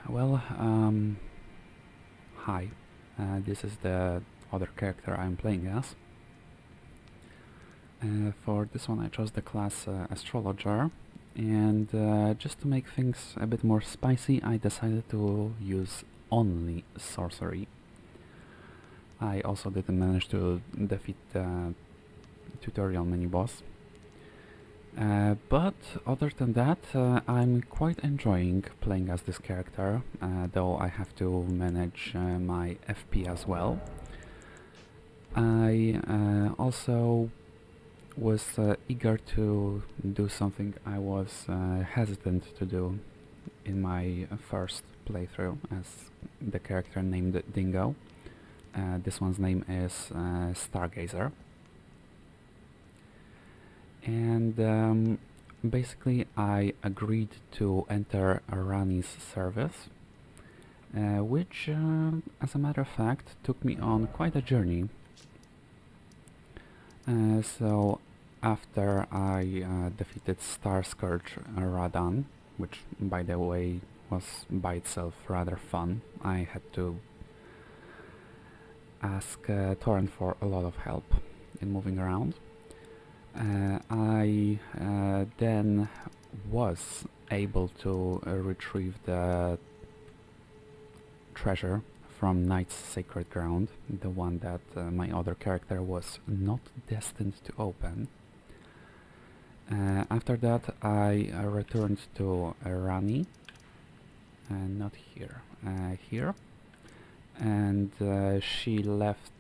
Well, hi. This is the other character I'm playing as. For this one I chose the class Astrologer, and just to make things a bit more spicy I decided to use only sorcery. I also didn't manage to defeat the tutorial mini-boss. But other than that, I'm quite enjoying playing as this character, though I have to manage my FP as well. I also was eager to do something I was hesitant to do in my first playthrough as the character named Dingo. This one's name is Stargazer. And basically I agreed to enter Ranni's service, which as a matter of fact took me on quite a journey. So after I defeated Star Scourge Radan, which by the way was by itself rather fun, I had to ask Torrent for a lot of help in moving around. I then was able to retrieve the treasure from Knight's Sacred Ground, the one that my other character was not destined to open. After that I returned to Ranni, not here, here, and she left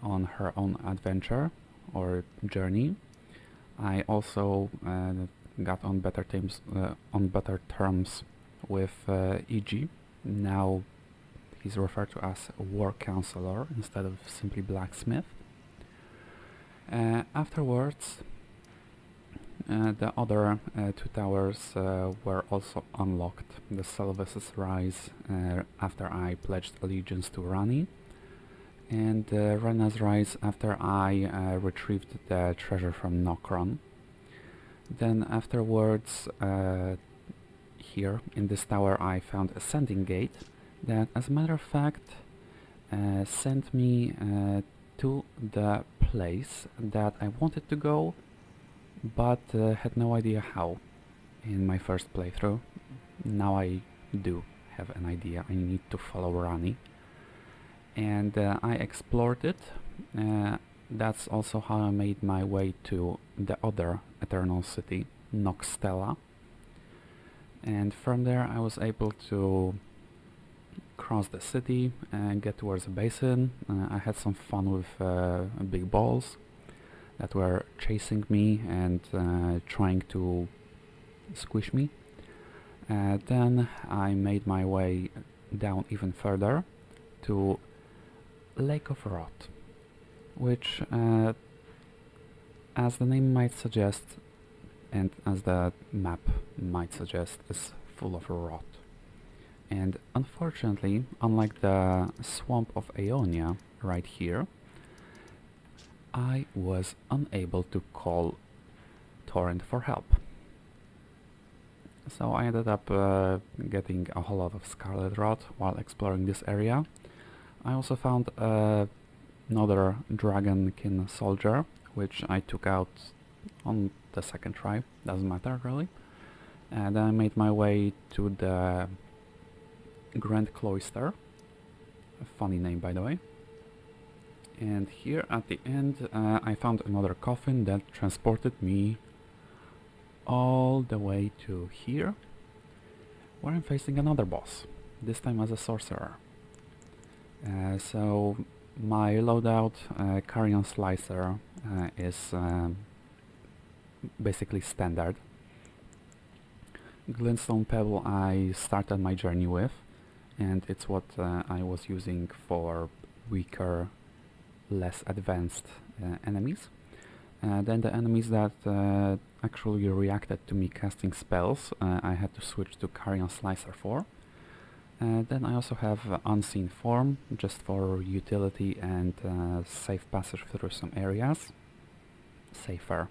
on her own adventure or journey. I also got on better terms with E.G. Now he's referred to as a war counselor instead of simply blacksmith. Afterwards, the other two towers were also unlocked. The Selva's Rise after I pledged allegiance to Ranni, and Renna's Rise after I retrieved the treasure from Nokron. Then afterwards, here in this tower I found a sending gate that, as a matter of fact, sent me to the place that I wanted to go, but had no idea how in my first playthrough. Now I do have an idea. I need to follow Ranni, and I explored it. That's also how I made my way to the other Eternal City, Noxtella, and from there I was able to cross the city and get towards the basin. I had some fun with big balls that were chasing me and trying to squish me. Then I made my way down even further to Lake of Rot, which, as the name might suggest, and as the map might suggest, is full of rot. And unfortunately, unlike the swamp of Aeonia right here, I was unable to call Torrent for help. So I ended up getting a whole lot of scarlet rot while exploring this area. I also found another dragonkin soldier, which I took out on the second try, doesn't matter really. And then I made my way to the Grand Cloister, a funny name by the way. And here at the end I found another coffin that transported me all the way to here, where I'm facing another boss, this time as a sorcerer. So my loadout, Carrion Slicer, is basically standard. Glintstone Pebble I started my journey with, and it's what I was using for weaker, less advanced enemies. Then the enemies that actually reacted to me casting spells, I had to switch to Carrion Slicer for. Then I also have Unseen Form, just for utility and safe passage through some areas. Safer.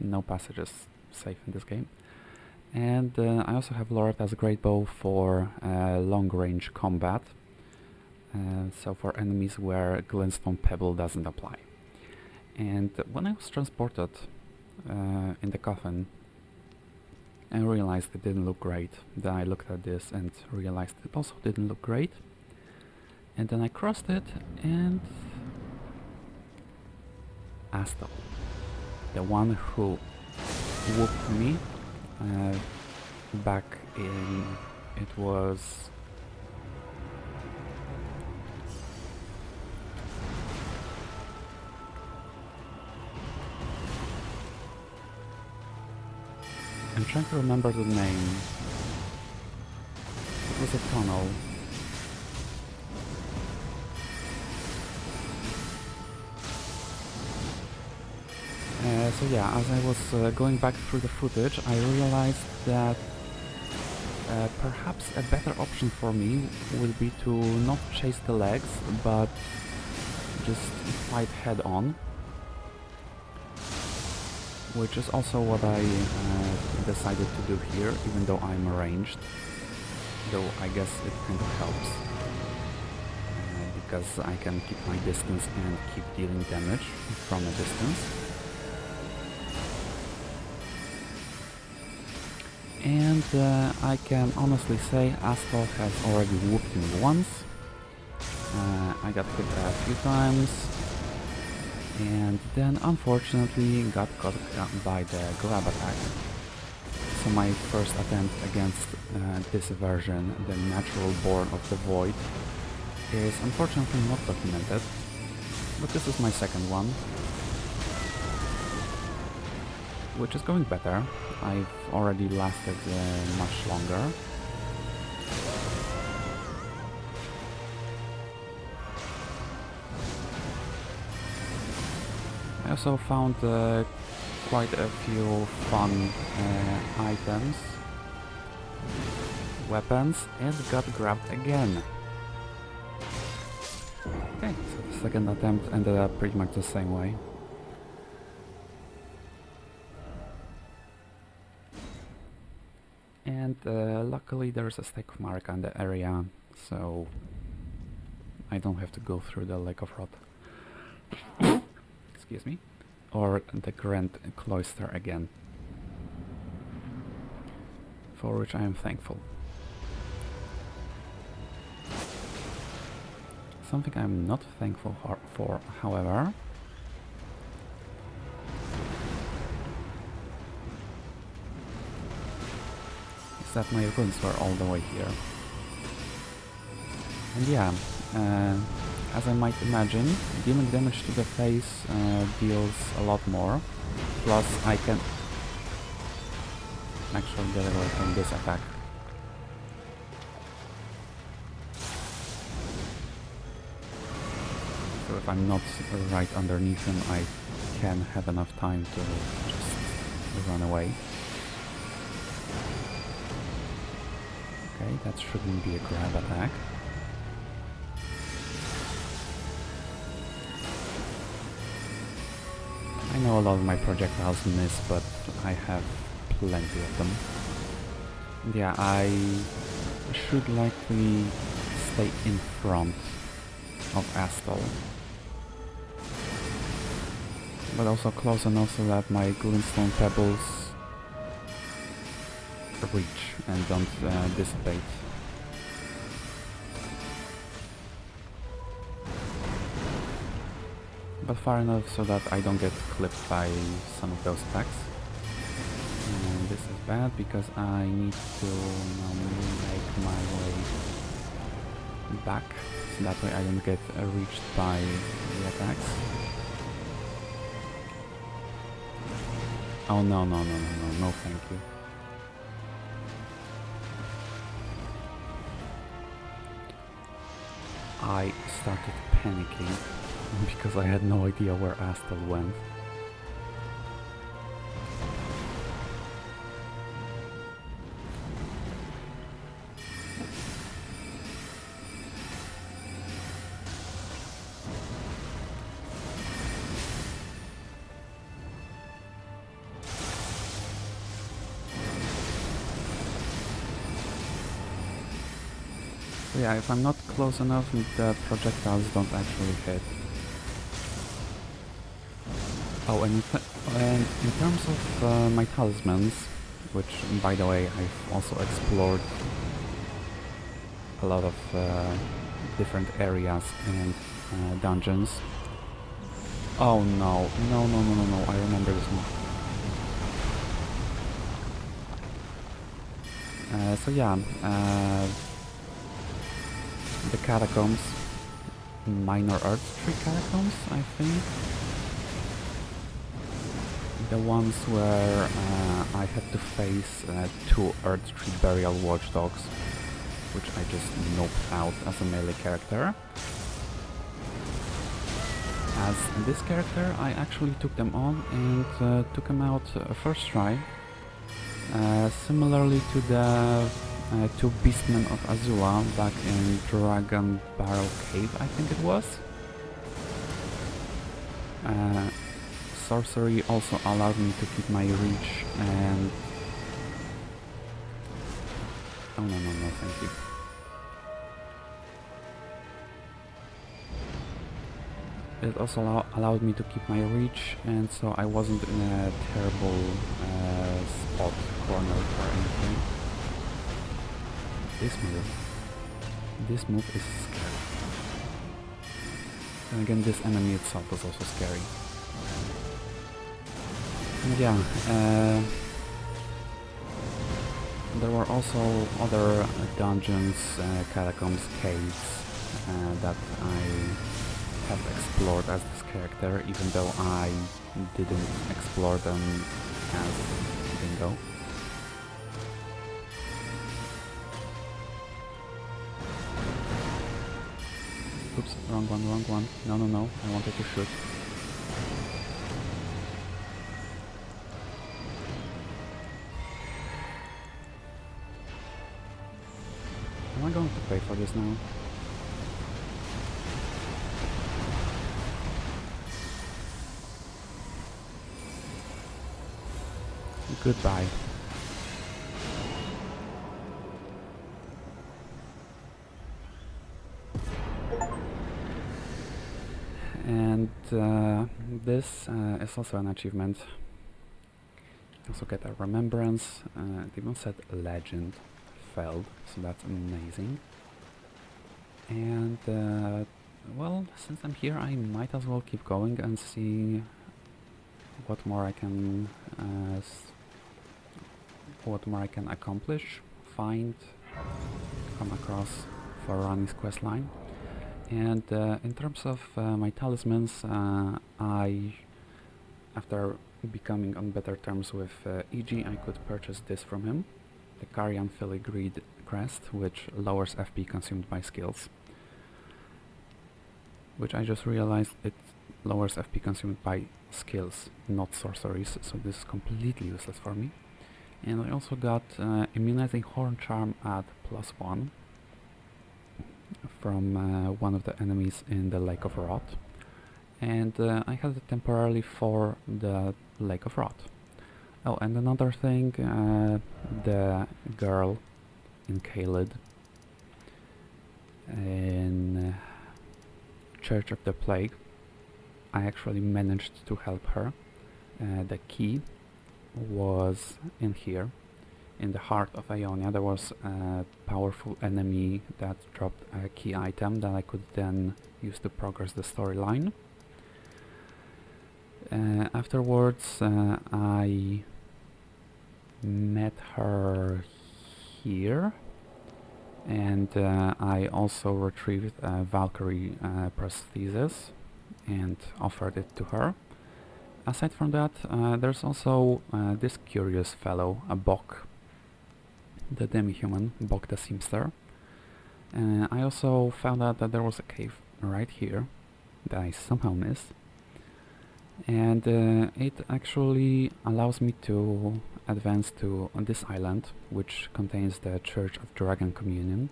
No passage is safe in this game. And I also have Loretta's Great Bow for long-range combat, so for enemies where Glintstone Pebble doesn't apply. And when I was transported in the coffin, I realized it didn't look great. Then I looked at this and realized it also didn't look great. And then I crossed it, and Astel, the one who whooped me back in... it was... I'm trying to remember the name. It was a tunnel. So yeah, as I was going back through the footage, I realized that perhaps a better option for me would be to not chase the legs, but just fight head on. Which is also what I decided to do here, even though I'm ranged. Though I guess it kind of helps. Because I can keep my distance and keep dealing damage from a distance. And I can honestly say Astel has already whooped him once. I got hit a few times. And then unfortunately got caught by the grab attack. So my first attempt against this version, the Naturalborn of the Void, is unfortunately not documented. But this is my second one, which is going better. I've already lasted much longer. I also found quite a few fun items, weapons, and got grabbed again. Okay, so the second attempt ended up pretty much the same way. And luckily there's a Stake of Marika in the area, so I don't have to go through the Lake of Rot. Excuse me. Or the Grand Cloister again. For which I am thankful. Something I'm not thankful for, however, is that my runes were all the way here. And yeah, as I might imagine, dealing damage to the face deals a lot more. Plus I can actually get away from this attack. So if I'm not right underneath him, I can have enough time to just run away. Okay, that shouldn't be a grab attack. I know a lot of my projectiles miss, but I have plenty of them. And yeah, I should likely stay in front of Astel. But also close enough so that my Glintstone Pebbles reach and don't dissipate. But far enough so that I don't get clipped by some of those attacks. And this is bad because I need to now make my way back, so that way I don't get reached by the attacks. Oh no, no thank you. I started panicking because I had no idea where Astel went. So yeah, if I'm not close enough, the projectiles don't actually hit. Oh, and in terms of my talismans, which, by the way, I've also explored a lot of different areas and dungeons. Oh no, no, I remember this one. So yeah, the catacombs, minor Earth Tree catacombs, I think. The ones where I had to face 2 Earth Tree burial watchdogs, which I just noped out as a melee character. As this character, I actually took them on and took them out first try. Similarly to the 2 Beastmen of Azula back in Dragon Barrel Cave, I think it was. Sorcery also allowed me to keep my reach and... Oh no, thank you. It also allowed me to keep my reach, and so I wasn't in a terrible spot, corner or anything. This move is scary. And again, this enemy itself is also scary. And yeah, there were also other dungeons, catacombs, caves that I have explored as this character, even though I didn't explore them as Dingo. Oops, wrong one. No, I wanted to shoot. Am I going to pay for this now? Goodbye. And this is also an achievement. You also get a remembrance. It even said legend failed, so that's amazing. And well, since I'm here, I might as well keep going and see what more I can accomplish, find, come across for Ranni's questline. And in terms of my talismans, after becoming on better terms with EG, I could purchase this from him, the Carian Filigreed Crest, which lowers FP consumed by skills. Which I just realized it lowers FP consumed by skills, not sorceries, so this is completely useless for me. And I also got Immunizing Horn Charm at +1 from one of the enemies in the Lake of Rot. And I had it temporarily for the Lake of Rot. Oh, and another thing, the girl in Caelid in Church of the Plague, I actually managed to help her. The key was in here, in the heart of Ionia. There was a powerful enemy that dropped a key item that I could then use to progress the storyline. Afterwards, I met her here, and I also retrieved a Valkyrie prosthesis and offered it to her. Aside from that, there's also this curious fellow, a Bok, the demi-human, Bok the Seamster. I also found out that there was a cave right here that I somehow missed, and it actually allows me to advance to this island, which contains the Church of Dragon Communion.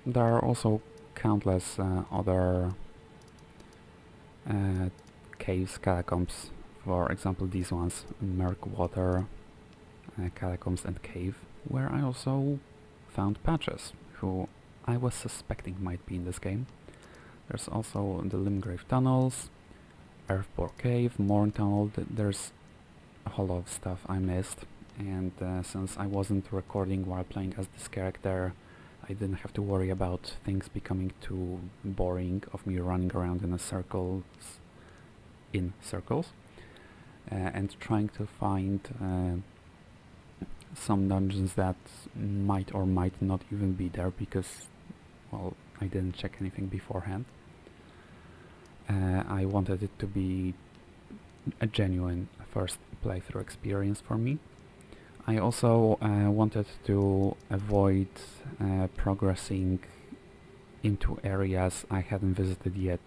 There are also countless other caves, catacombs, for example these ones, Murkwater, catacombs and cave, where I also found patches, who I was suspecting might be in this game. There's also the Limgrave Tunnels, Earthbore Cave, Morn Tunnel. There's a whole lot of stuff I missed, and since I wasn't recording while playing as this character, I didn't have to worry about things becoming too boring of me running around in circles, and trying to find some dungeons that might or might not even be there because, well, I didn't check anything beforehand. I wanted it to be a genuine first playthrough experience for me. I also wanted to avoid progressing into areas I hadn't visited yet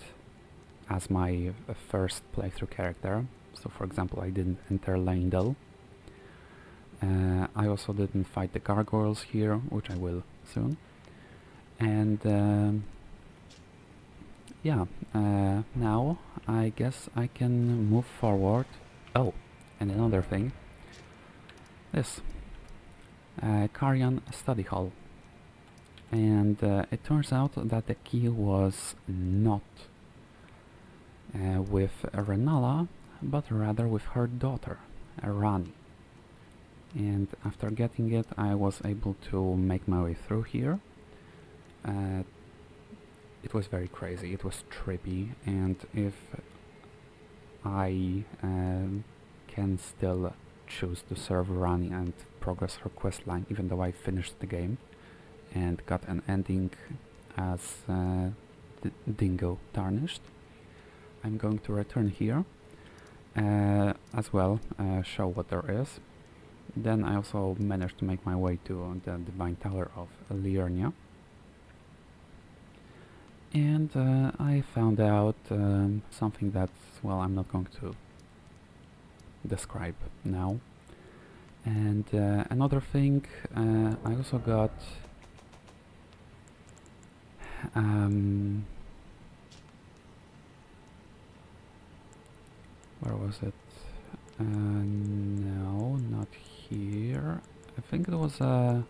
as my first playthrough character. So for example, I didn't enter Leyndell. I also didn't fight the gargoyles here, which I will soon. And yeah, now I guess I can move forward. Oh, and another thing. This. Carian Study Hall. And it turns out that the key was not with Rennala, but rather with her daughter, Ranni. And after getting it, I was able to make my way through here. It was very crazy, it was trippy, and if I can still choose to serve Ranni and progress her questline, even though I finished the game and got an ending as Dingo Tarnished, I'm going to return here as well, show what there is. Then I also managed to make my way to the Divine Tower of Liurnia. And I found out something that, well, I'm not going to describe now. And another thing, I also got where was it? No, not here. I think it was a...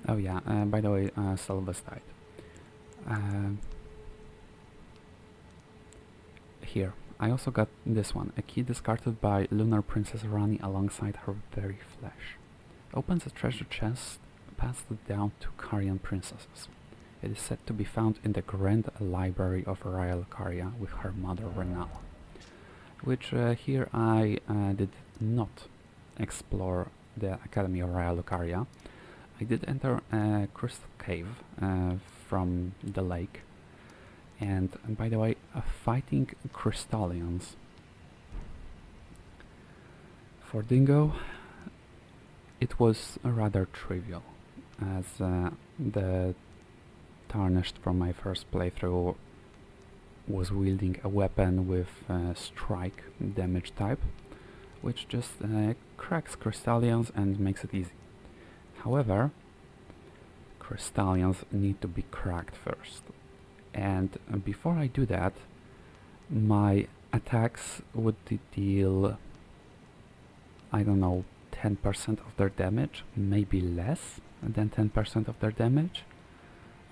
Oh yeah, by the way, Sylvus died. Here, I also got this one, a key discarded by Lunar Princess Ranni alongside her very flesh. Opens a treasure chest passed down to Carian princesses. It is said to be found in the Grand Library of Royal Caria with her mother Rennala, which here I did not explore the Academy of Royal Caria. I did enter a crystal cave from the lake, and by the way, fighting Crystallians. For Dingo, it was rather trivial, as the Tarnished from my first playthrough was wielding a weapon with strike damage type, which just cracks Crystallians and makes it easy. However, Crystallians need to be cracked first, and before I do that, my attacks would deal, I don't know, 10% of their damage, maybe less than 10% of their damage,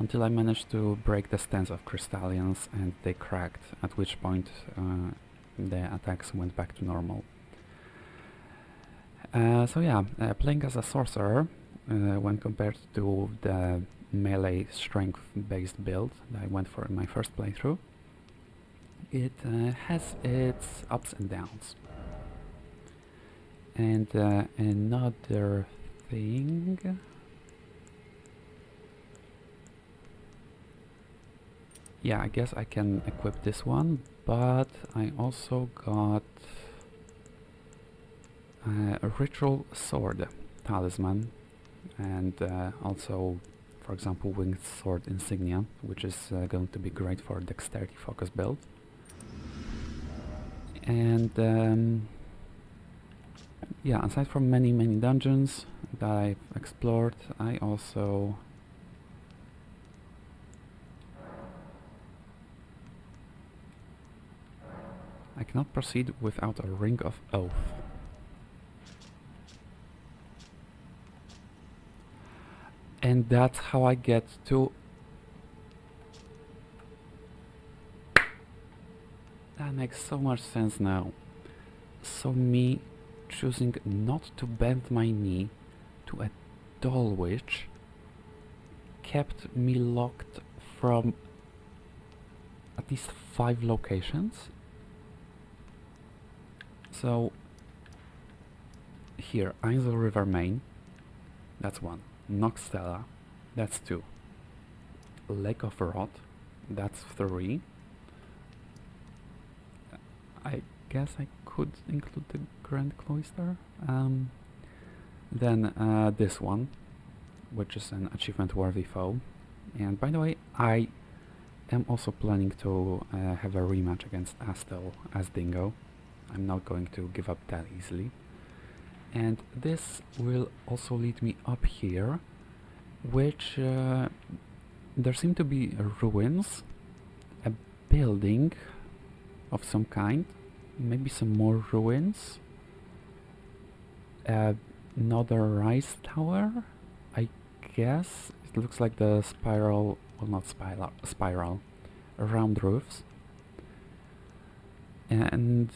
until I managed to break the stance of Crystallians and they cracked, at which point the attacks went back to normal. So yeah, playing as a sorcerer, when compared to the melee strength based build that I went for in my first playthrough, it has its ups and downs. And another thing... Yeah, I guess I can equip this one, but I also got a ritual sword talisman, and also, for example, winged sword insignia, which is going to be great for dexterity focus build. And yeah, aside from many dungeons that I've explored, I also I cannot proceed without a Ring of Oath. that's how I get to... That makes so much sense now. So me choosing not to bend my knee to a doll witch kept me locked from at least 5 locations. So here, Ainsel River Main, that's 1. Noxtella, that's 2. Lake of Rot, that's 3. I guess I could include the Grand Cloister. Then this one, which is an achievement-worthy foe. And by the way, I am also planning to have a rematch against Astel as Dingo. I'm not going to give up that easily. And this will also lead me up here, which there seem to be ruins, a building of some kind, maybe some more ruins, another rise tower, I guess. It looks like the spiral, well, not spiral, round roofs. And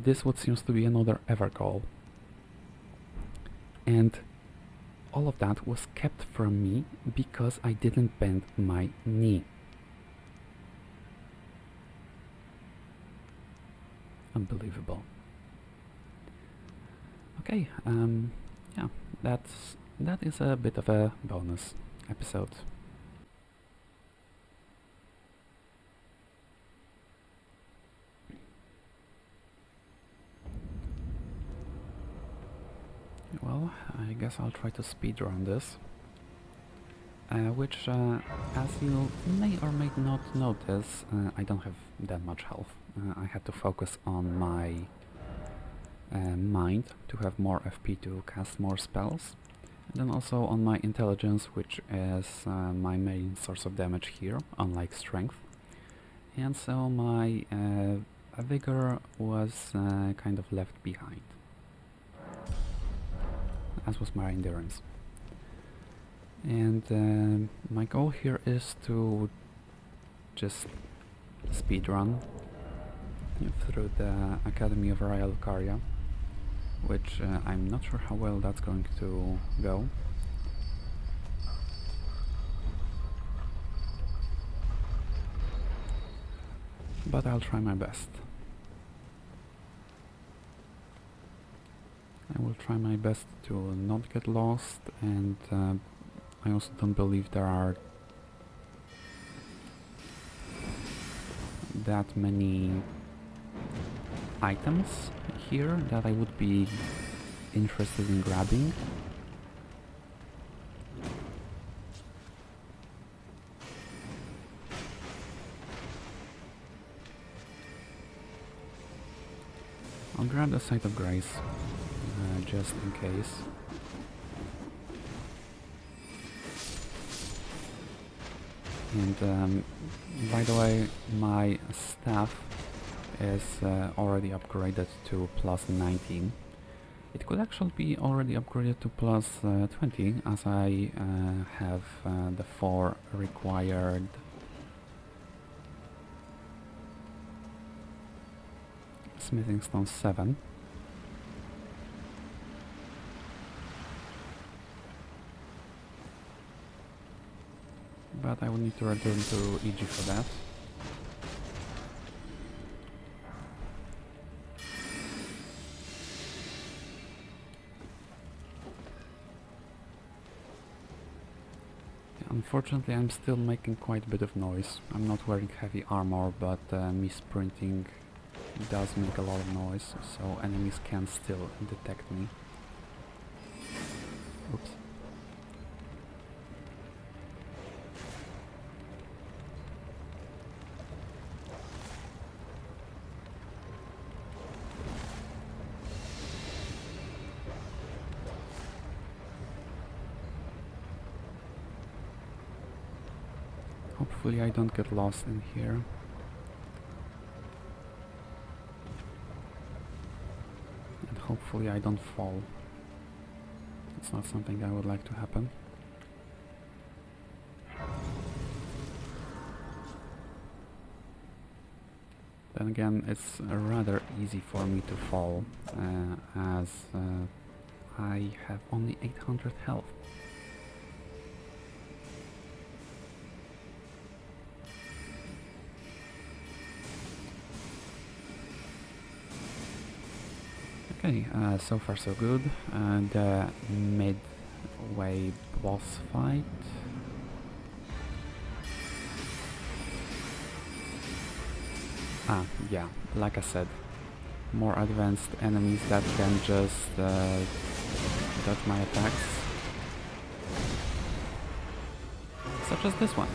this what seems to be another Evergall. And all of that was kept from me because I didn't bend my knee. Unbelievable. Okay, yeah, that is a bit of a bonus episode. Well, I guess I'll try to speedrun this, which, as you may or may not notice, I don't have that much health. I had to focus on my mind to have more FP to cast more spells, and then also on my intelligence, which is my main source of damage here, unlike strength. And so my vigor was kind of left behind, as was my endurance. And my goal here is to just speedrun through the Academy of Royal Lucaria, which I'm not sure how well that's going to go. But I'll try my best. I will try my best to not get lost, and I also don't believe there are that many items here that I would be interested in grabbing. I'll grab the Sight of Grace, just in case. And by the way, my staff is already upgraded to plus 19. It could actually be already upgraded to plus 20, as I have the 4 required Smithing Stone 7. But I will need to return to EG for that. Unfortunately, I'm still making quite a bit of noise. I'm not wearing heavy armor, but me sprinting does make a lot of noise, so enemies can still detect me. Oops. Hopefully I don't get lost in here. And hopefully I don't fall. It's not something I would like to happen. Then again, it's rather easy for me to fall, as I have only 800 health. Okay, so far so good. The midway boss fight. Yeah, like I said, more advanced enemies that can just dodge my attacks. Such as this one.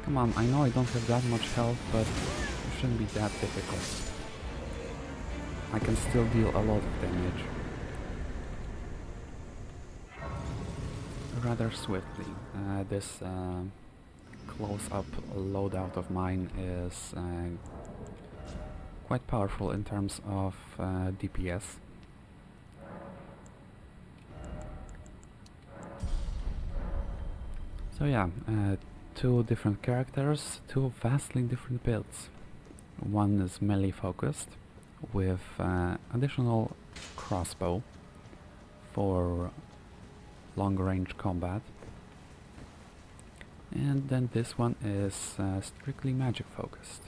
Come on, I know I don't have that much health, but it shouldn't be that difficult. I can still deal a lot of damage. Rather swiftly. This close-up loadout of mine is quite powerful in terms of DPS. So yeah, two different characters, two vastly different builds. One is melee focused, with additional crossbow for long-range combat. And then this one is strictly magic focused.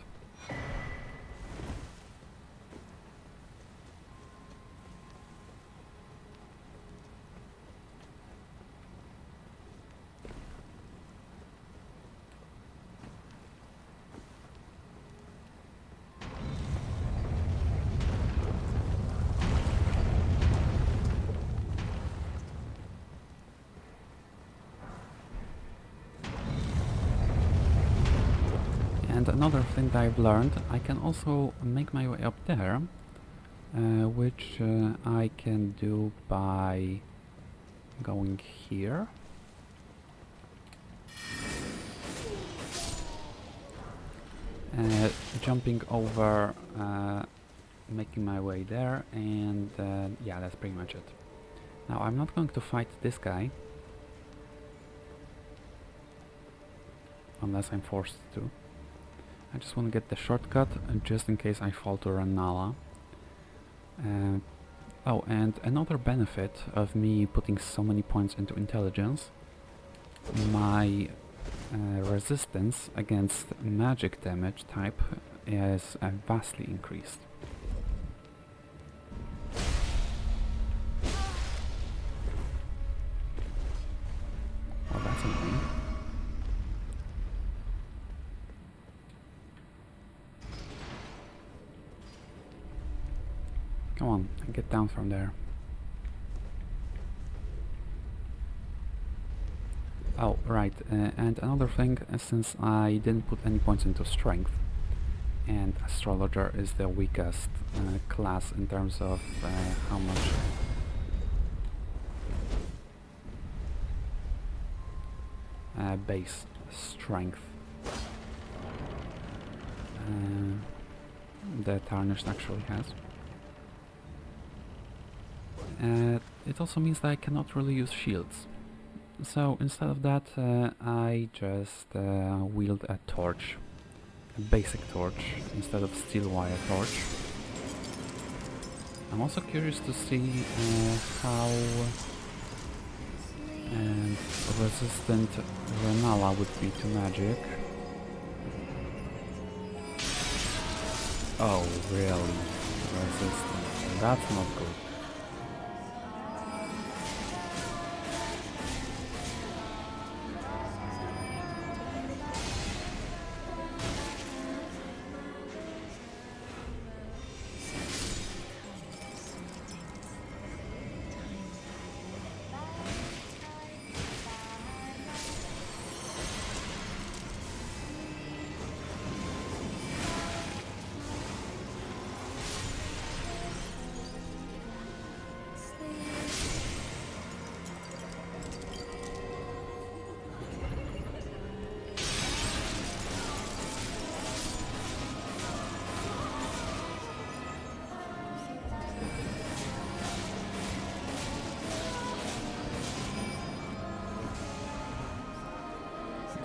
And another thing that I've learned, I can also make my way up there, which I can do by going here. Jumping over, making my way there, and yeah, that's pretty much it. Now I'm not going to fight this guy, unless I'm forced to. I just want to get the shortcut, just in case I fall to Ranni. Oh, and another benefit of me putting so many points into intelligence, my resistance against magic damage type is vastly increased. Well, that's annoying. Come on, get down from there. Oh, right, and another thing, since I didn't put any points into strength, and astrologer is the weakest class in terms of how much base strength the tarnished actually has. It also means that I cannot really use shields. So instead of that, I just wield a torch. A basic torch, instead of steel wire torch. I'm also curious to see how resistant Ranni would be to magic. Oh, really? Resistant. That's not good.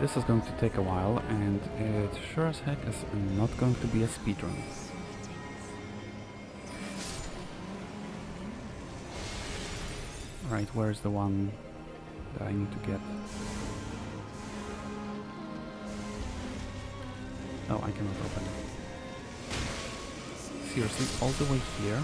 This is going to take a while, and it sure as heck is not going to be a speedrun. Right, where's the one that I need to get? Oh, I cannot open it. Seriously, all the way here?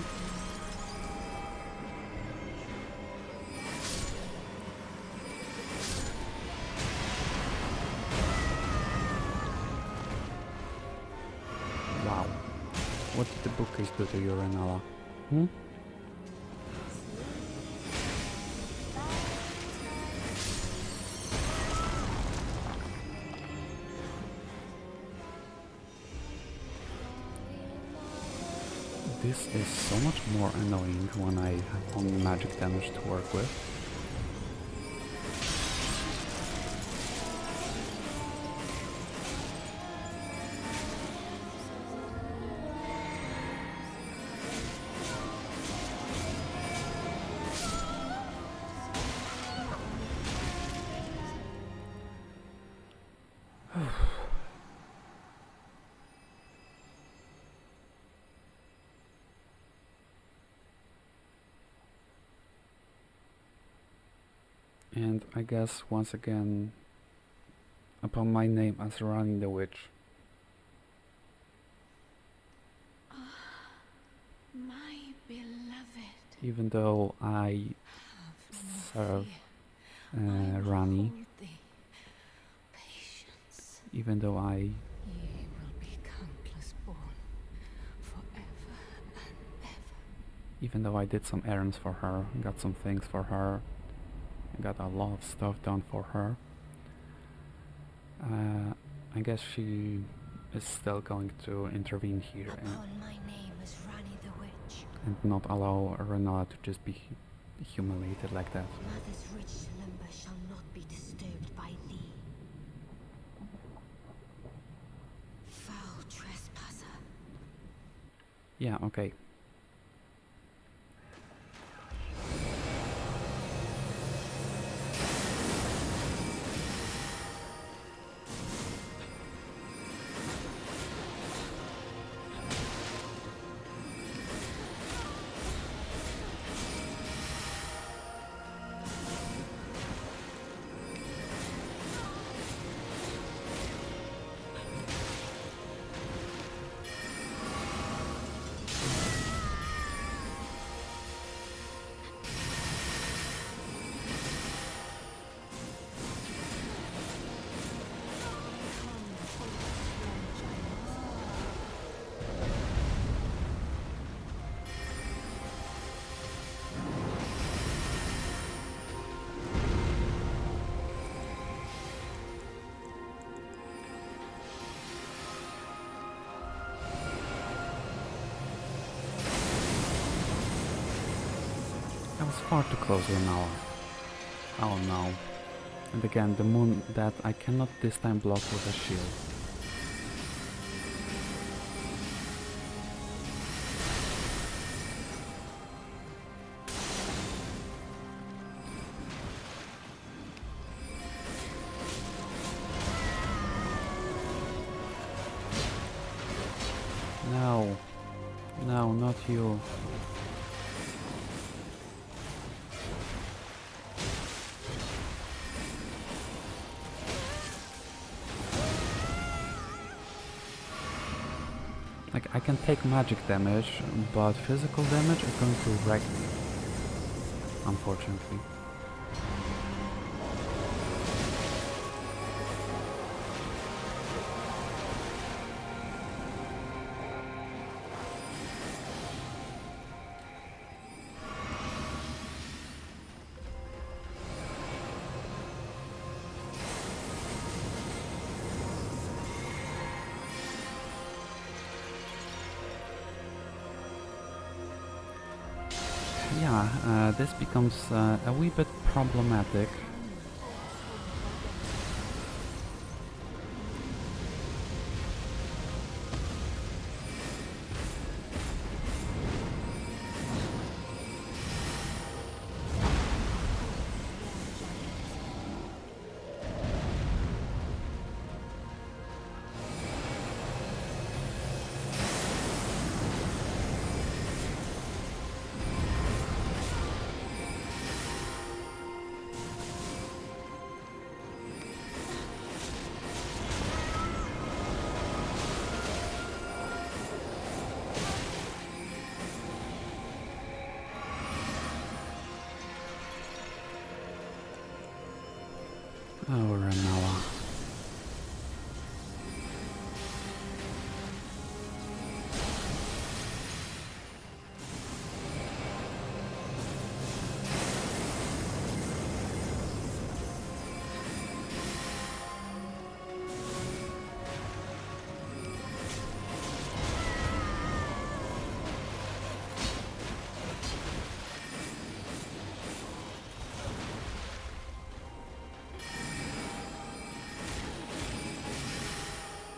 Wow. What did the bookcase do to you, Renala? Hmm? This is so much more annoying when I have only magic damage to work with. And I guess once again, upon my name as Ranni the Witch. My beloved. Even though I serve Ranni, even though I Ye will be countless born forever and ever. even though I did some errands for her, got some things for her, got a lot of stuff done for her, I guess she is still going to intervene here My name is Ranni the Witch. and not allow Renala to just be humiliated like that. Mother's rich limber shall not be disturbed by thee. Foul trespasser. Yeah, okay. I was far too close to an hour. Oh no. And again, the moon that I cannot this time block with a shield. No. No, not you. Like, I can take magic damage, but physical damage is going to wreck me. Unfortunately. Yeah, this becomes a wee bit problematic.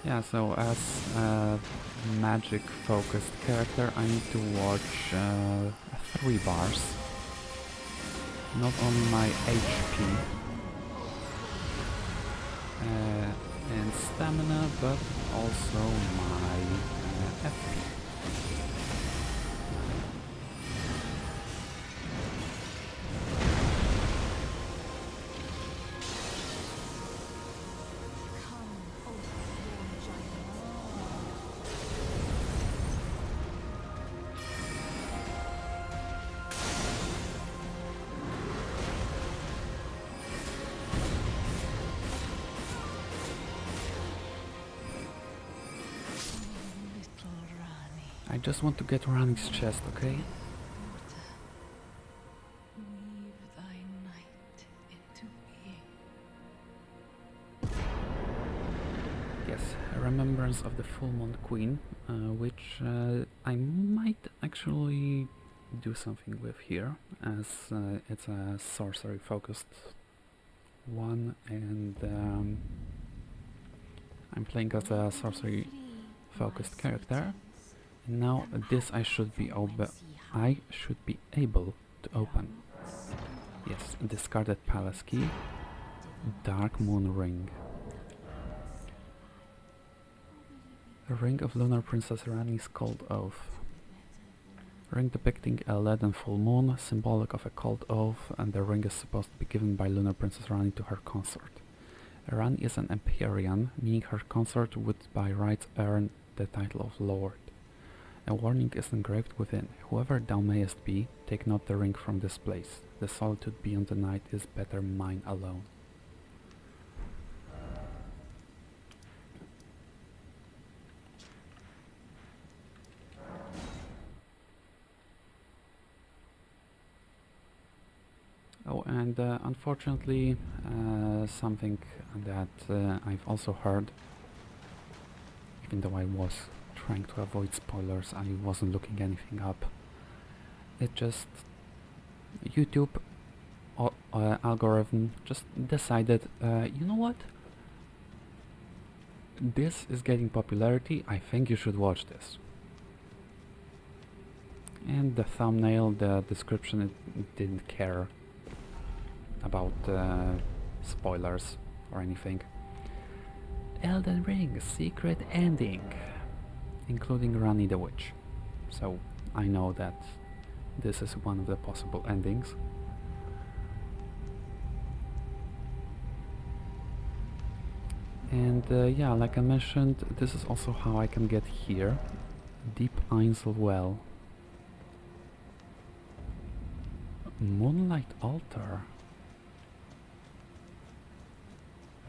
Yeah, so as a magic-focused character, I need to watch 3 bars. Not only my HP and stamina, but also my FP. Little Ranni. I just want to get Ranni's chest, okay? Weave thy night into being. Yes, a remembrance of the Full Moon Queen, which I might actually do something with here, as it's a sorcery focused one, and I'm playing as a sorcery focused character. And now this I should be able to open. Yes, discarded palace key, Dark Moon Ring. A ring of Lunar Princess Ranni's cold oath. Ring depicting a leaden full moon, symbolic of a cold oath, and the ring is supposed to be given by Lunar Princess Ranni to her consort. Ranni is an Empyrean, meaning her consort would by rights earn the title of Lord. A warning is engraved within. Whoever thou mayest be, take not the ring from this place. The solitude beyond the night is better mine alone. Oh, and unfortunately, something that I've also heard, even though I was trying to avoid spoilers, I wasn't looking anything up. It just YouTube algorithm just decided, you know what? This is getting popularity, I think you should watch this. And the thumbnail, the description, it didn't care about spoilers or anything. Elden Ring secret ending, including Ranni the Witch. So I know that this is one of the possible endings. And yeah, like I mentioned, this is also how I can get here. Deep Ainsel Well. Moonlight Altar.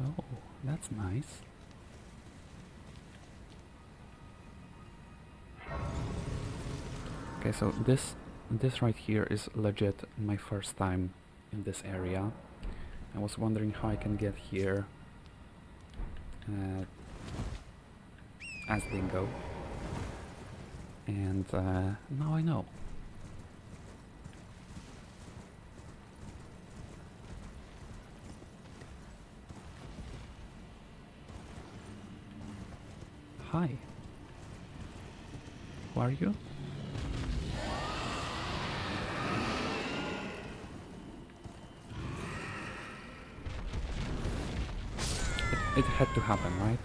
Oh, that's nice. Okay, so this right here is legit my first time in this area. I was wondering how I can get here as Dingo, and now I know. Hi. Who are you? It had to happen, right?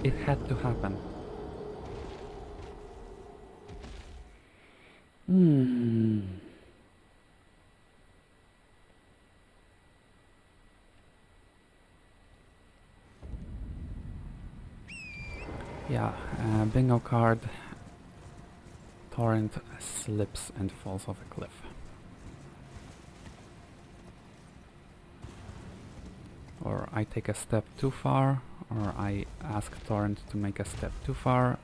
It had to happen. Hmm. Yeah, bingo card. Torrent slips and falls off a cliff. Or I take a step too far, or I ask Torrent to make a step too far,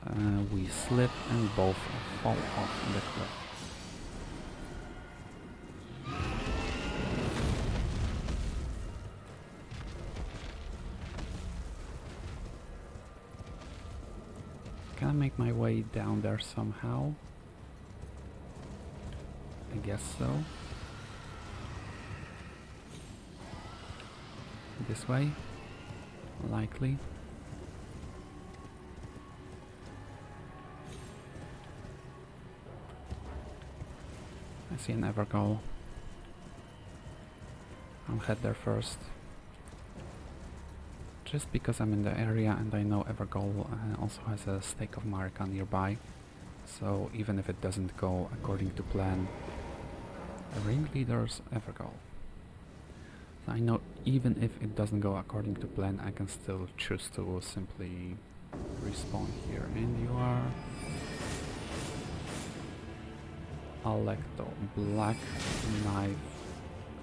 we slip and both fall off the cliff. Can I make my way down there somehow? I guess so. This way? Likely. I see an Evergoal. I'll head there first. Just because I'm in the area and I know Evergoal also has a stake of Marika nearby. So even if it doesn't go according to plan, ringleader's Evergoal. So I know even if it doesn't go according to plan, I can still choose to simply respawn here. And you are Alecto, Black Knife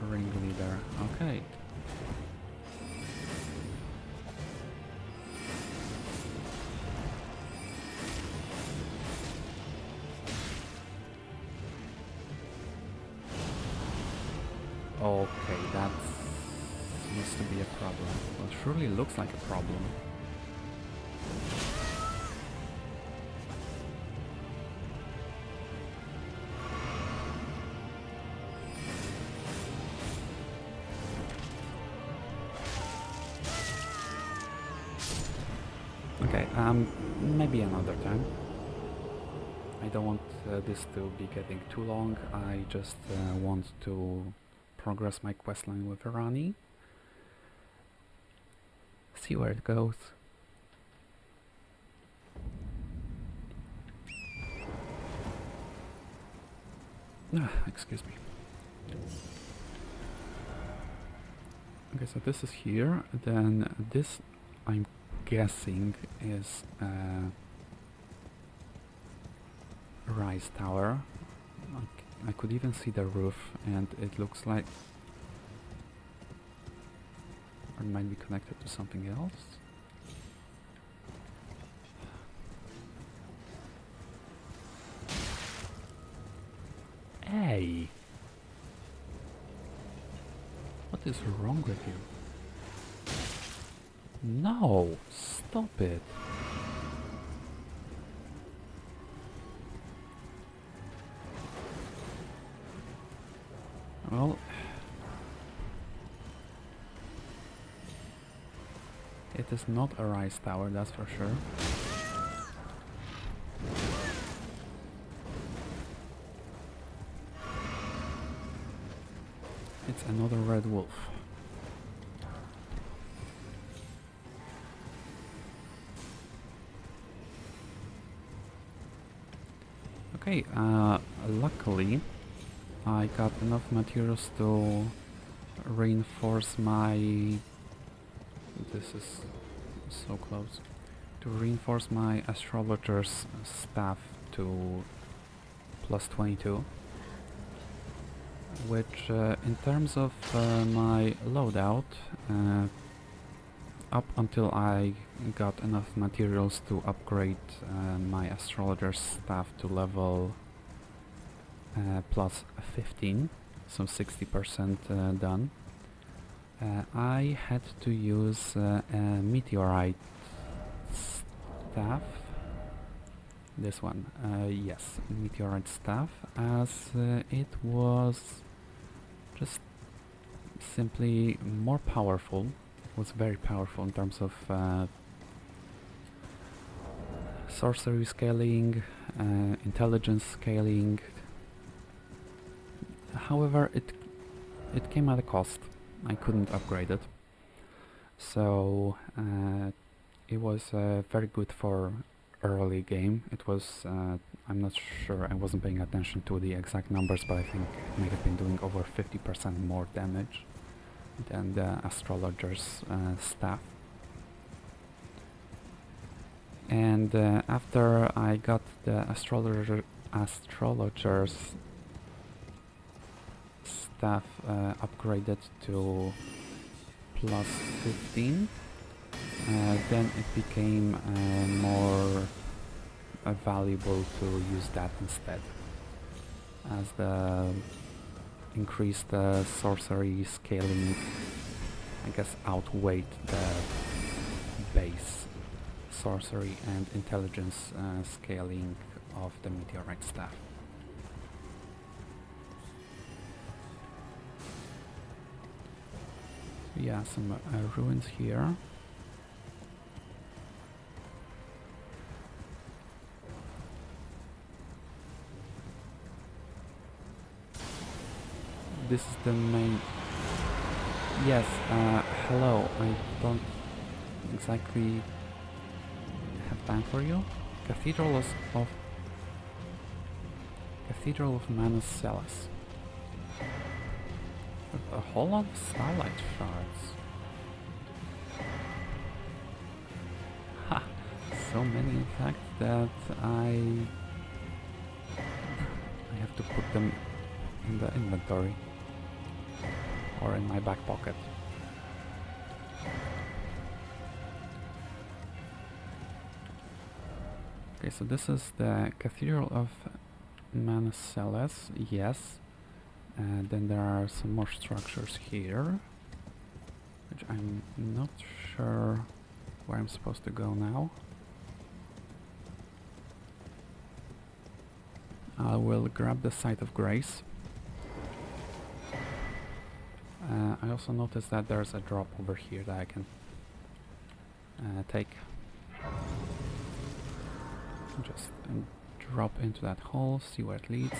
Ringleader. Okay. Okay, that seems to be a problem. Well, it surely looks like a problem. Okay, maybe another time. I don't want this to be getting too long. I just want to progress my questline with Ranni. See where it goes. Excuse me. Okay, so this is here. Then this, I'm guessing, is Rise Tower. I could even see the roof, and it looks like it might be connected to something else. Hey! What is wrong with you? No! Stop it! Well, it is not a Rise Tower, that's for sure. It's another Red Wolf. Okay, luckily I got enough materials to reinforce my... This is so close. To reinforce my astrologer's staff to plus 22. Which, in terms of my loadout, up until I got enough materials to upgrade my astrologer's staff to level plus 15, so 60% done, I had to use a meteorite staff. This one, yes, meteorite staff, as it was just simply more powerful. It was very powerful in terms of sorcery scaling, intelligence scaling. However, it came at a cost. I couldn't upgrade it, so it was very good for early game. It was, I'm not sure, I wasn't paying attention to the exact numbers, but I think it may have been doing over 50% more damage than the astrologer's staff. And after I got the astrologer's staff upgraded to plus 15, then it became more valuable to use that instead, as the increased sorcery scaling, I guess, outweighed the base sorcery and intelligence scaling of the meteorite staff. Yeah, some ruins here. this is the main... Yes, hello, I don't exactly have time for you. Cathedral of Manus Celis. A whole lot of starlight shards. Ha! So many in fact that I have to put them in the inventory or in my back pocket. Okay, so this is the Cathedral of Manus Celis, yes. Then there are some more structures here, which I'm not sure where I'm supposed to go now. I will grab the Site of Grace. I also noticed that there's a drop over here that I can take. Just drop into that hole, see where it leads.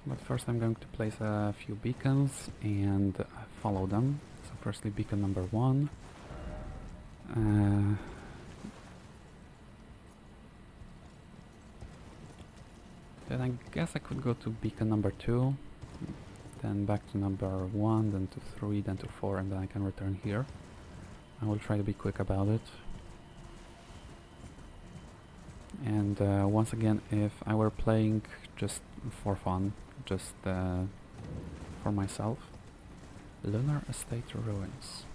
But first I'm going to place a few beacons and follow them. So firstly beacon number 1. Then I guess I could go to beacon number 2, then back to number 1, then to 3, then to 4, and then I can return here. I will try to be quick about it. And once again, if I were playing just for fun, just for myself, Lunar Estate Ruins.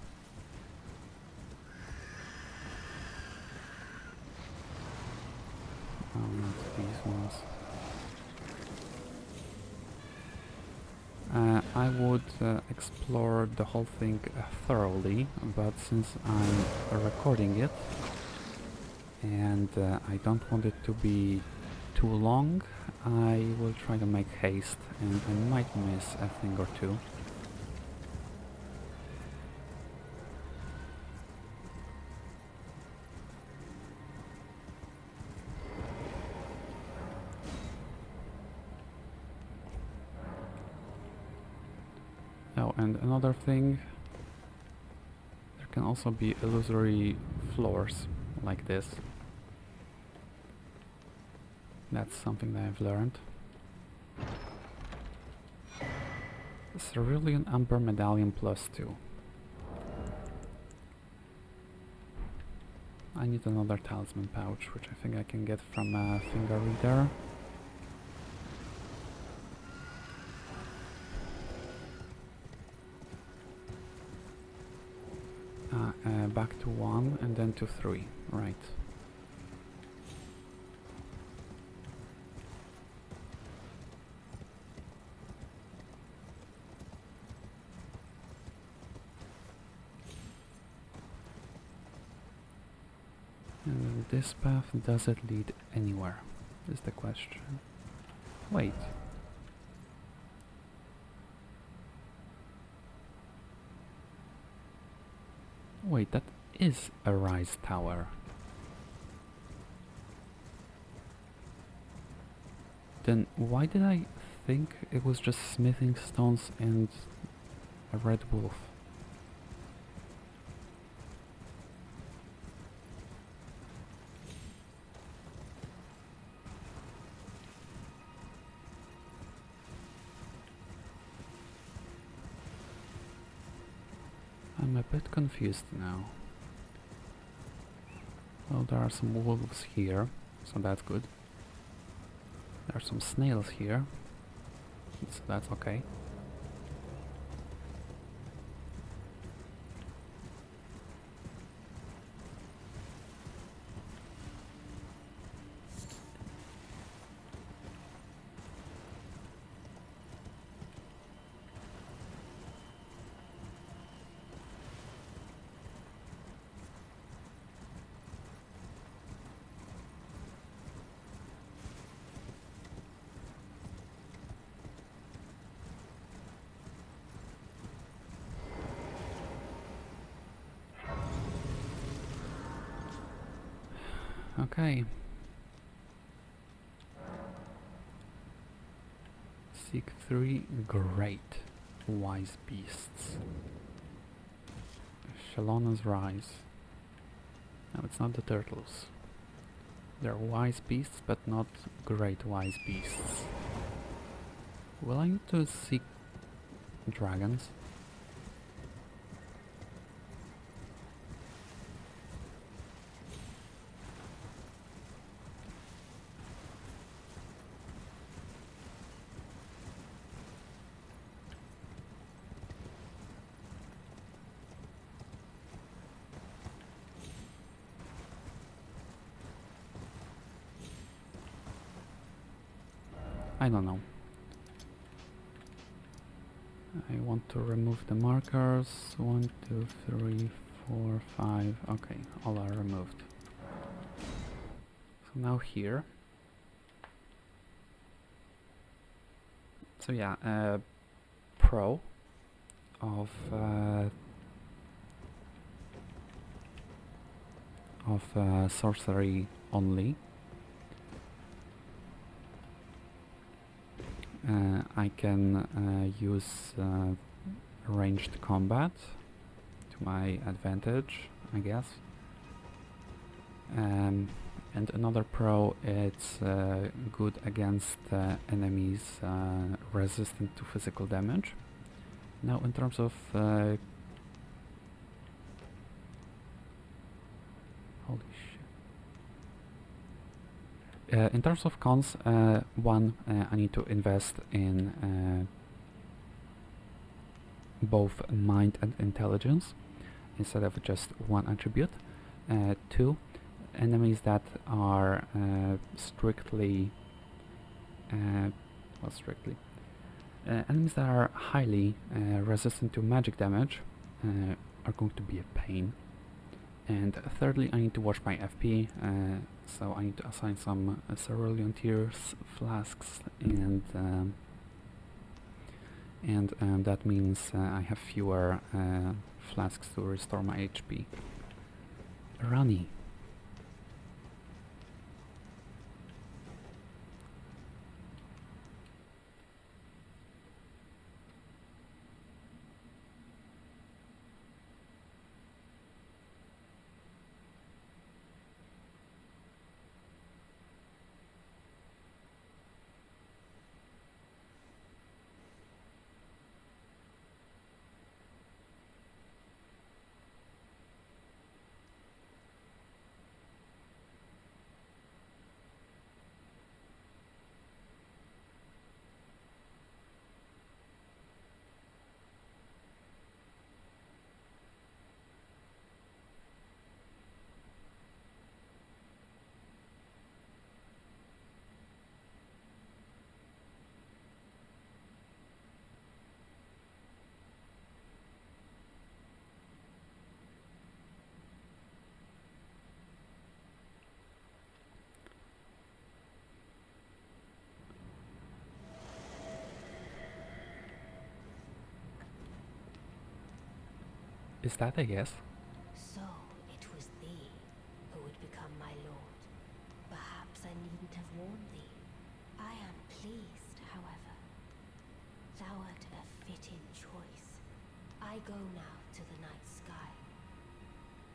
Oh, not these ones. I would explore the whole thing thoroughly, but since I'm recording it and I don't want it to be too long, I will try to make haste and I might miss a thing or two. Oh, and another thing, there can also be illusory floors like this. That's something that I've learned. Cerulean Amber Medallion +2. I need another talisman pouch, which I think I can get from a finger reader. Back to 1 and then to 3, right. And this path, does it lead anywhere? Is the question. Wait. Wait, that is a rise tower. Then why did I think it was just smithing stones and a red wolf? I'm a bit confused now. Well, there are some wolves here, so that's good. There are some snails here, so that's okay. Okay. Seek 3 great wise beasts. Shallona's Rise. No, it's not the turtles. They're wise beasts, but not great wise beasts. Will I need to seek dragons? I don't know. I want to remove the markers. 1, 2, 3, 4, 5. Okay, all are removed. So now here. So yeah, pro of sorcery only. I can use ranged combat to my advantage, I guess. And another pro, it's good against enemies resistant to physical damage. Now in terms of holy shit. In terms of cons, one, I need to invest in both mind and intelligence instead of just one attribute. 2, enemies that are strictly enemies that are highly resistant to magic damage are going to be a pain. And thirdly, I need to watch my FP, so I need to assign some cerulean tears, flasks, and that means I have fewer flasks to restore my HP. Ranni. Is that a yes? So it was thee who would become my lord. Perhaps I needn't have warned thee. I am pleased, however. Thou art a fitting choice. I go now to the night sky.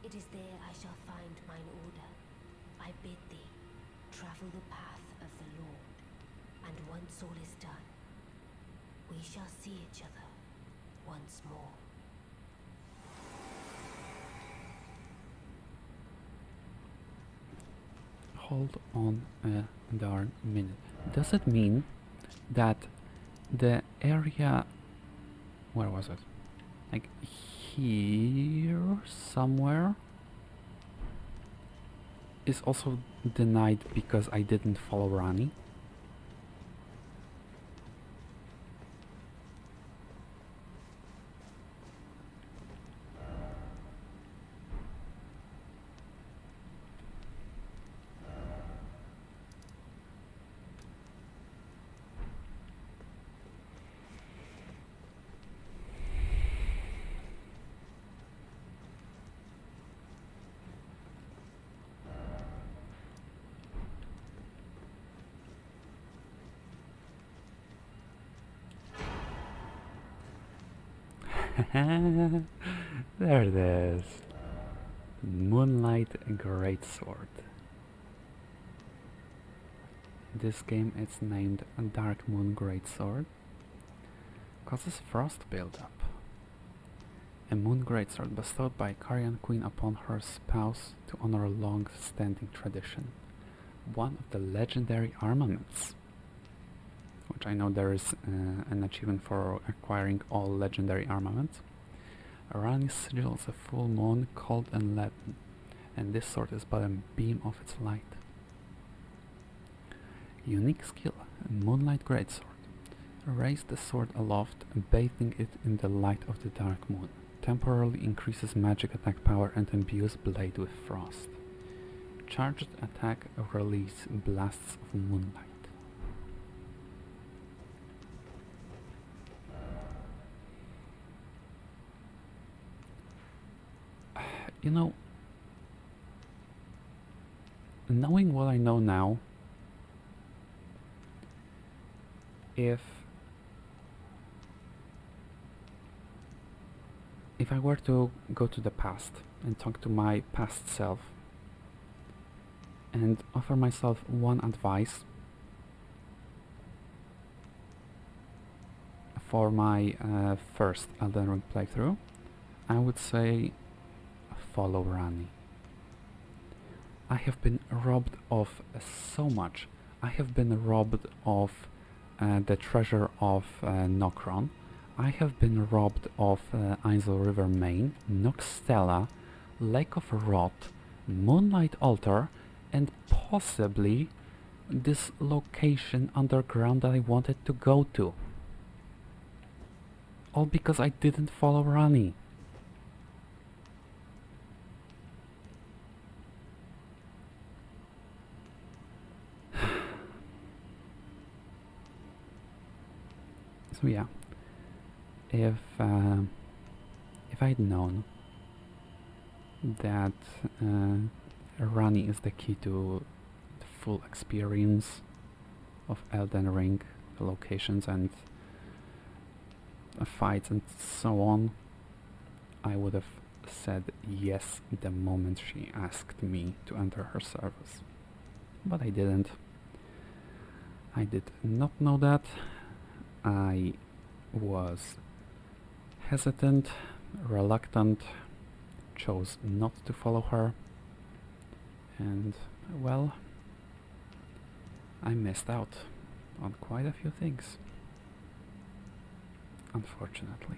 It is there I shall find mine order. I bid thee travel the path of the Lord, and once all is done, we shall see each other once more. Hold on a darn minute. Does it mean that the area... where was it? Like here somewhere is also denied because I didn't follow Ranni? There it is. Moonlight Greatsword. This game is named Dark Moon Greatsword. Causes frost buildup. A moon greatsword bestowed by Carian Queen upon her spouse to honor a long-standing tradition. One of the legendary armaments. Which I know there is an achievement for acquiring all legendary armaments. Ranni's sigil is a full moon, cold and leaden, and this sword is but a beam of its light. Unique skill, Moonlight Greatsword. Raise the sword aloft, bathing it in the light of the dark moon. Temporarily increases magic attack power and imbues blade with frost. Charged attack release blasts of moonlight. You know, knowing what I know now, if I were to go to the past and talk to my past self and offer myself one advice for my first Elden Ring playthrough, I would say follow Ranni. I have been robbed of so much. I have been robbed of the treasure of Nokron. I have been robbed of Ainsel River Main, Noxtella, Lake of Rot, Moonlight Altar, and possibly this location underground that I wanted to go to. All because I didn't follow Ranni. So yeah, if I'd known that Ranni is the key to the full experience of Elden Ring, the locations and fights and so on, I would have said yes the moment she asked me to enter her service. But I didn't. I did not know that. I was hesitant, reluctant, chose not to follow her, and well, I missed out on quite a few things, unfortunately.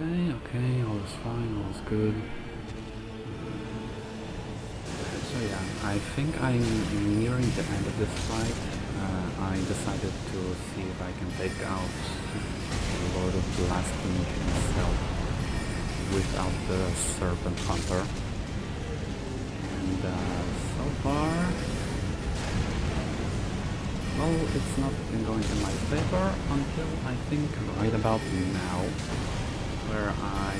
Okay, all is fine, all is good. So yeah, I think I'm nearing the end of this fight. I decided to see if I can take out the Lord of Blasphemy himself without the Serpent Hunter. And so far, well, it's not been going in my favor until I think right about now, where I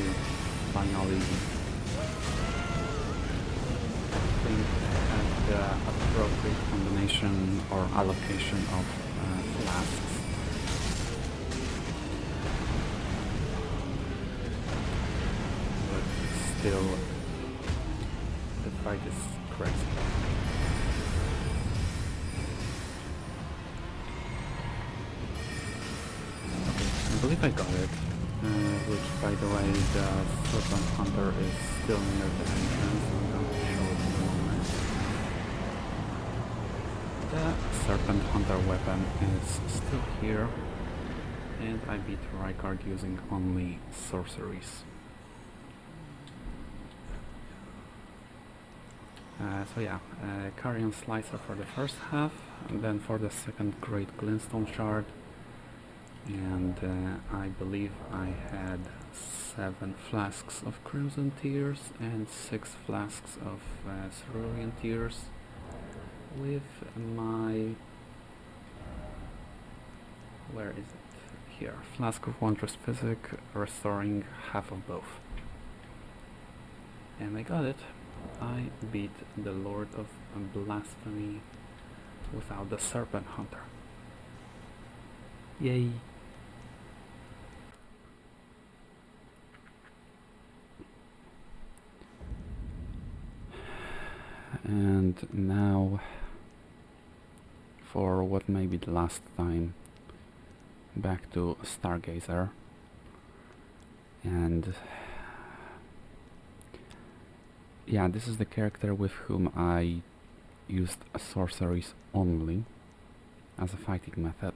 finally had the appropriate combination or allocation of flasks. But still, the fight is crazy. I believe I got it, which by the way, the Serpent Hunter is still near the entrance. I'm going to show it in a moment. The Serpent Hunter weapon is still here, and I beat Rykard using only sorceries. So yeah, Carian Slicer for the first half, and then for the second Great Glintstone Shard. And I believe I had 7 flasks of Crimson Tears and 6 flasks of Cerulean Tears, with my... where is it? Here. Flask of Wondrous Physic, restoring half of both. And I got it. I beat the Lord of Blasphemy without the Serpent Hunter. Yay! And now, for what may be the last time, back to Stargazer. And yeah, this is the character with whom I used sorceries only as a fighting method.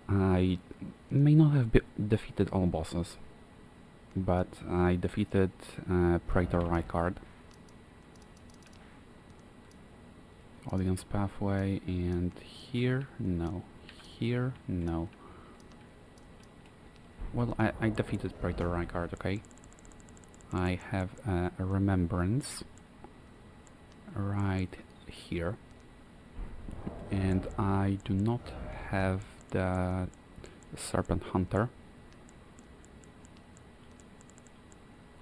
I may not have defeated all bosses, but I defeated Praetor Rykard, audience pathway, and here, no. Here, no. Well, I defeated Praetor Rykard, okay? I have a remembrance right here, and I do not have the Serpent Hunter,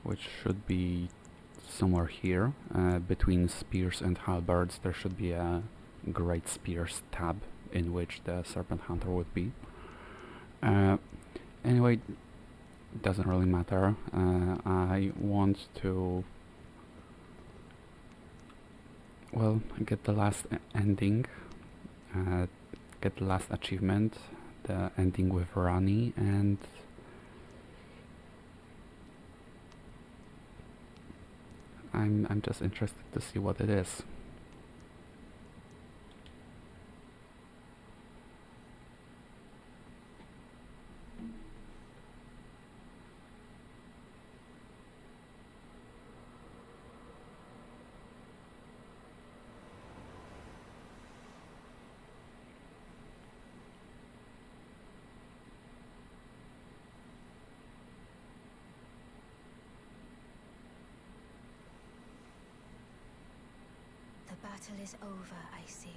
which should be somewhere here. Between spears and halberds there should be a Great Spears tab in which the Serpent Hunter would be. Anyway, it doesn't really matter. I want to, well, get the last ending, get the last achievement, the ending with Ranni, and I'm just interested to see what it is. The battle is over, I see.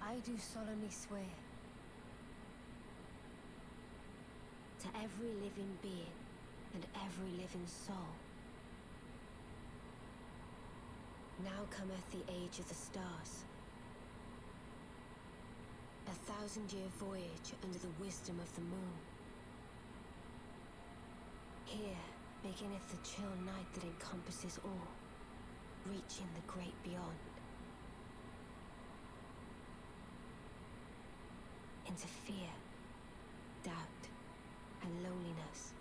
I do solemnly swear to every living being and every living soul. Now cometh the age of the stars, 1,000-year voyage under the wisdom of the moon. Here beginneth the chill night that encompasses all, reaching the great beyond. Into fear, doubt, and loneliness,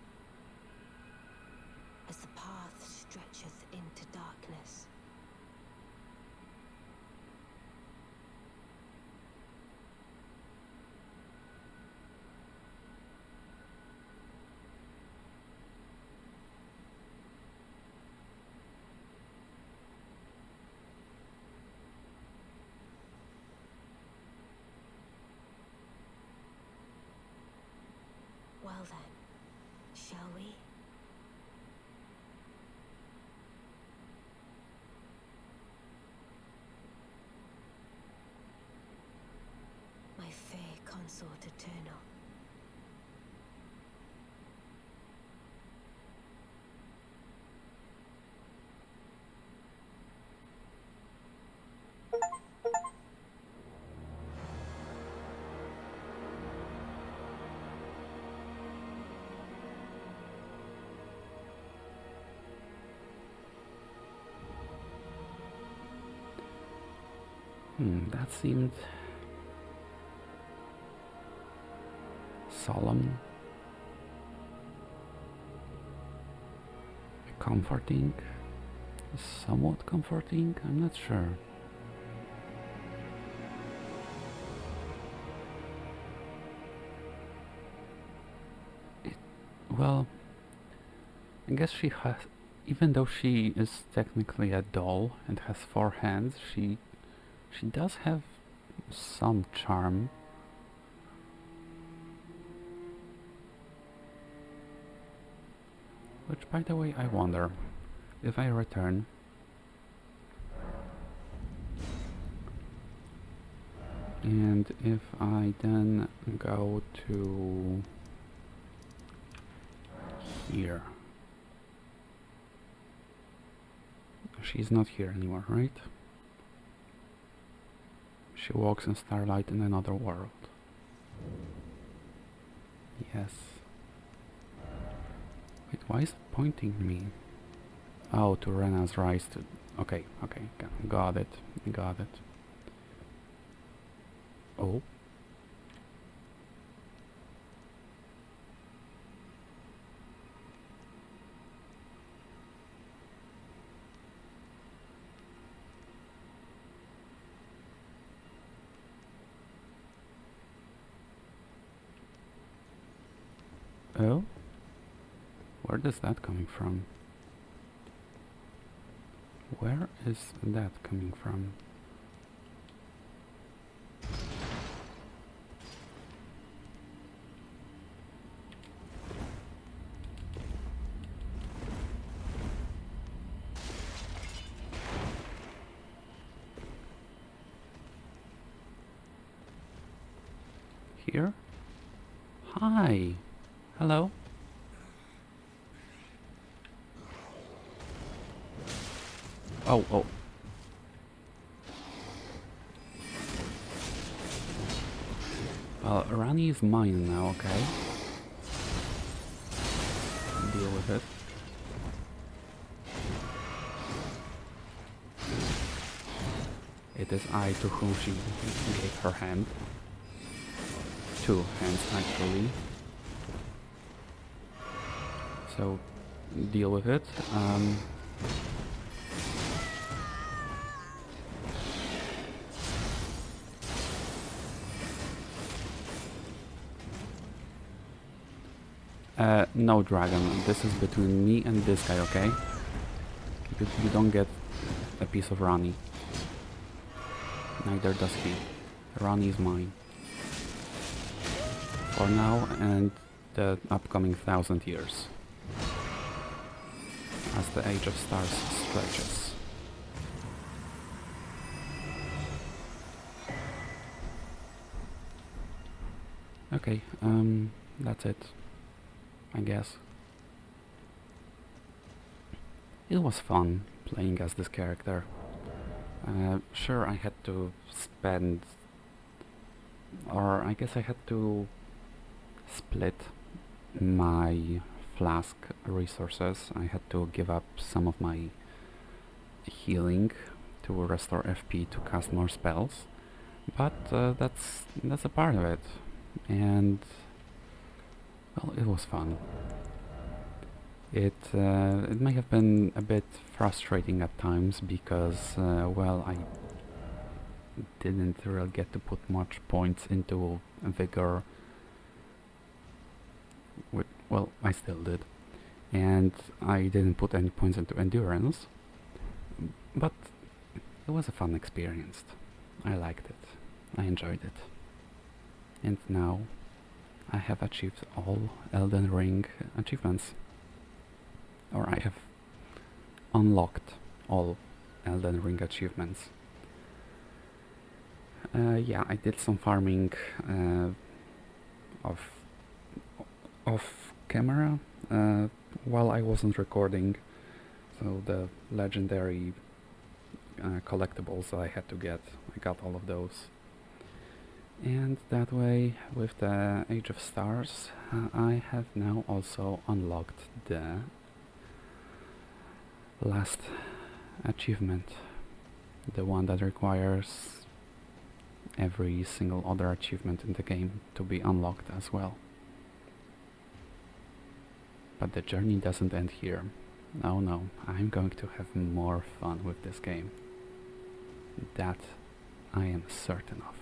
as the path stretcheth into darkness. Well then, shall we? My fair consort eternal. That seemed solemn, comforting, somewhat comforting, I'm not sure. Well, I guess she has, even though she is technically a doll and has 4 hands, she does have some charm. Which, by the way, I wonder if I return. And if I then go to here. She's not here anymore, right? She walks in starlight in another world. Yes. Wait, why is it pointing me? Oh, to Rena's rise to... Okay, got it. Oh. Oh? Where is that coming from? Where is that coming from? Here? Hi! Hello? Oh. Well, Ranni is mine now, okay? Deal with it. It is I to whom she gave her hand. 2 hands, actually. So, deal with it. No, dragon. This is between me and this guy, okay? You don't get a piece of Ranni. Neither does he. Ranni is mine. For now and the upcoming 1,000 years. As the Age of Stars stretches. Okay, that's it. I guess. It was fun playing as this character. Sure, I had to spend... or I guess I had to split my flask resources. I had to give up some of my healing to restore FP to cast more spells. But that's a part of it. And... well, it was fun. It may have been a bit frustrating at times because, well, I didn't really get to put much points into vigor. Well, I still did. And I didn't put any points into endurance. But it was a fun experience. I liked it. I enjoyed it. And now I have achieved all Elden Ring achievements. Or I have unlocked all Elden Ring achievements. Yeah, I did some farming off camera while I wasn't recording. So the legendary collectibles I had to get, I got all of those. And that way, with the Age of Stars, I have now also unlocked the last achievement, the one that requires every single other achievement in the game to be unlocked as well. But the journey doesn't end here. Oh no, I'm going to have more fun with this game. That I am certain of.